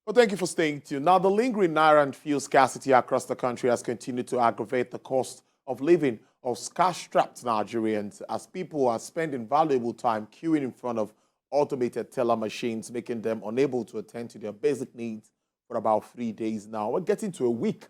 Well, thank you for staying tuned. Now, the lingering Naira and fuel scarcity across the country has continued to aggravate the cost of living of cash-strapped Nigerians as people are spending valuable time queuing in front of automated teller machines, making them unable to attend to their basic needs for about 3 days now. We're getting to a week,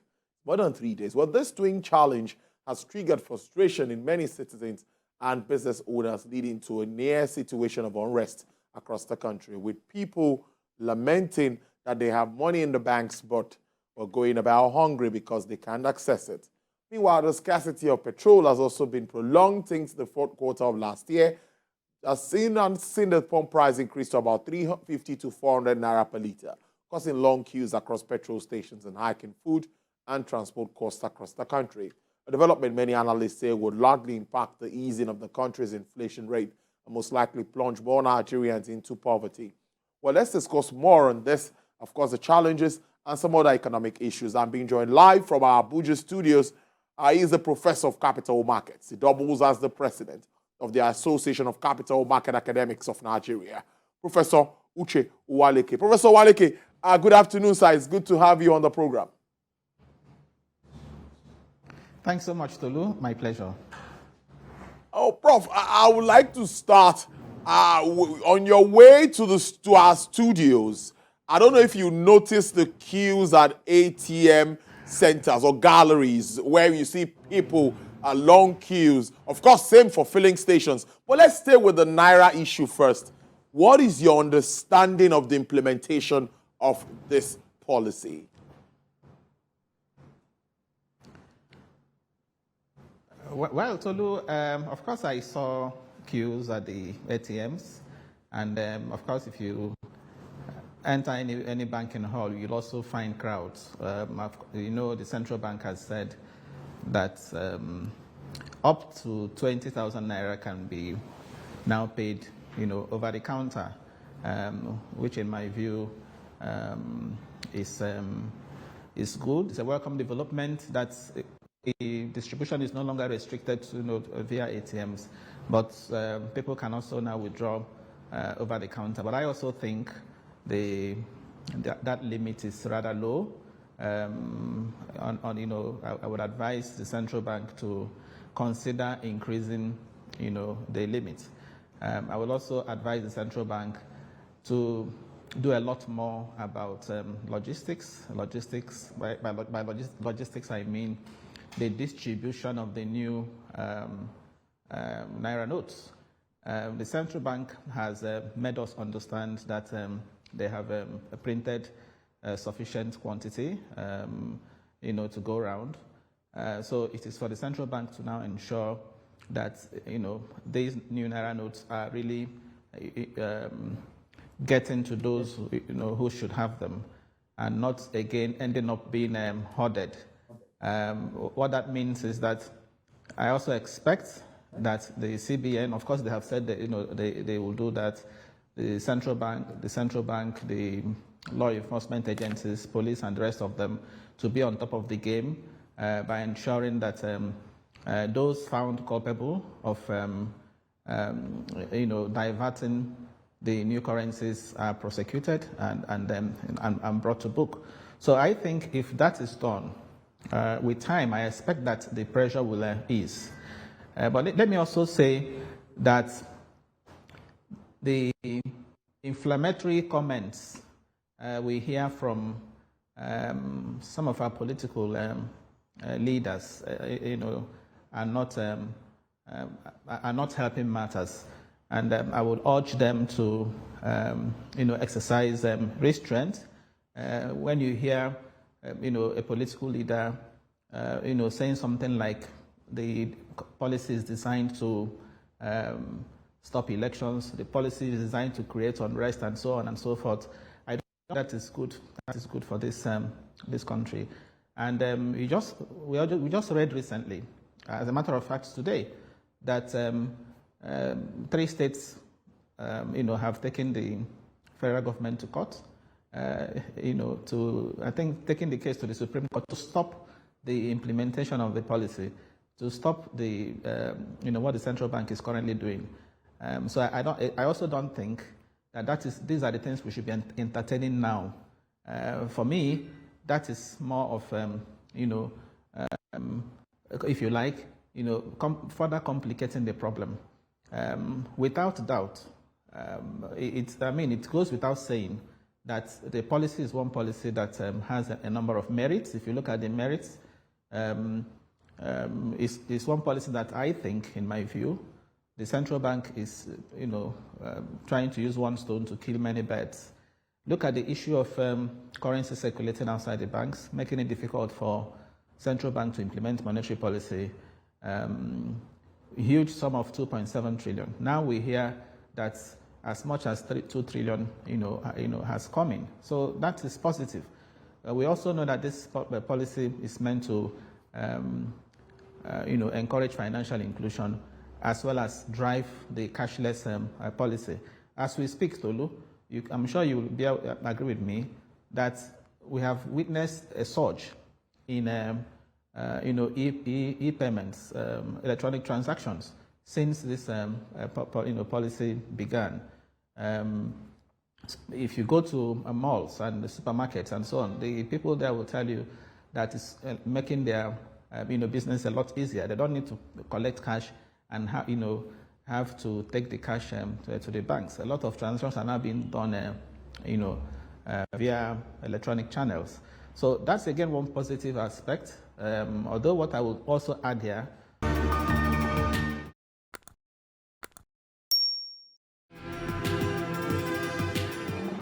more than 3 days. Well, this twin challenge has triggered frustration in many citizens and business owners, leading to a near situation of unrest across the country, with people lamenting that they have money in the banks but are going about hungry because they can't access it. Meanwhile, the scarcity of petrol has also been prolonged since the fourth quarter of last year, has seen the pump price increase to about 350 to 400 naira per litre, causing long queues across petrol stations and hiking food and transport costs across the country. A development many analysts say would largely impact the easing of the country's inflation rate and most likely plunge more Nigerians into poverty. Well, let's discuss more on this, of course, the challenges and some other economic issues. I'm being joined live from our Abuja studios. He is a professor of capital markets. He doubles as the president of the Association of Capital Market Academics of Nigeria, Professor Uche Nwaleke. Professor Nwaleke, good afternoon, sir. It's good to have you on the program. Thanks so much, Tolu. My pleasure. Oh, Prof, I would like to start on your way to our studios. I don't know if you noticed the queues at ATM centers or galleries where you see people, long queues. Of course, same for filling stations. But let's stay with the Naira issue first. What is your understanding of the implementation of this policy? Well, Tolu, of course, I saw queues at the ATMs. And of course, if you enter any banking hall, you'll also find crowds. The central bank has said that up to 20,000 naira can be now paid, over the counter, which in my view is good. It's a welcome development that the distribution is no longer restricted to via ATMs, but people can also now withdraw over the counter. But I also think that limit is rather low. I would advise the central bank to consider increasing, the limit. I will also advise the central bank to do a lot more about logistics. By logistics, I mean the distribution of the new Naira notes. The central bank has made us understand that they have printed sufficient quantity, to go around. So it is for the central bank to now ensure that, these new Naira notes are really getting to those, who should have them, and not again ending up being hoarded. What that means is that I also expect that the CBN, of course, they have said that they will do that. The central bank, the law enforcement agencies, police, and the rest of them to be on top of the game by ensuring that those found culpable of diverting the new currencies are prosecuted and brought to book. So I think if that is done, with time, I expect that the pressure will ease. But let me also say that the inflammatory comments we hear from some of our political leaders, are not helping matters. And I would urge them to, exercise restraint. When you hear, a political leader, saying something like the policy is designed to stop elections, the policy is designed to create unrest, and so on and so forth, I don't think that is good. That is good for this country. And we just read recently, as a matter of fact today, that 3 states, have taken the federal government to court, taking the case to the Supreme Court to stop the implementation of the policy, to stop the, what the central bank is currently doing. So I also don't think that these are the things we should be entertaining now. For me, that is more of, if you like, further complicating the problem. Without doubt, it goes without saying that the policy is one policy that has a number of merits. If you look at the merits, it's one policy that I think, in my view, the central bank is, trying to use one stone to kill many birds. Look at the issue of currency circulating outside the banks, making it difficult for central bank to implement monetary policy. Huge sum of 2.7 trillion. Now we hear that as much as 2 trillion, has come in. So that is positive. We also know that this policy is meant to, encourage financial inclusion as well as drive the cashless policy. As we speak, Tolu, I'm sure you will agree with me that we have witnessed a surge in e-payments, electronic transactions since this policy began. If you go to malls and the supermarkets and so on, the people there will tell you that it's making their business a lot easier. They don't need to collect cash and have to take the cash to the banks. A lot of transactions are now being done via electronic channels. So that's again one positive aspect. Although what I would also add here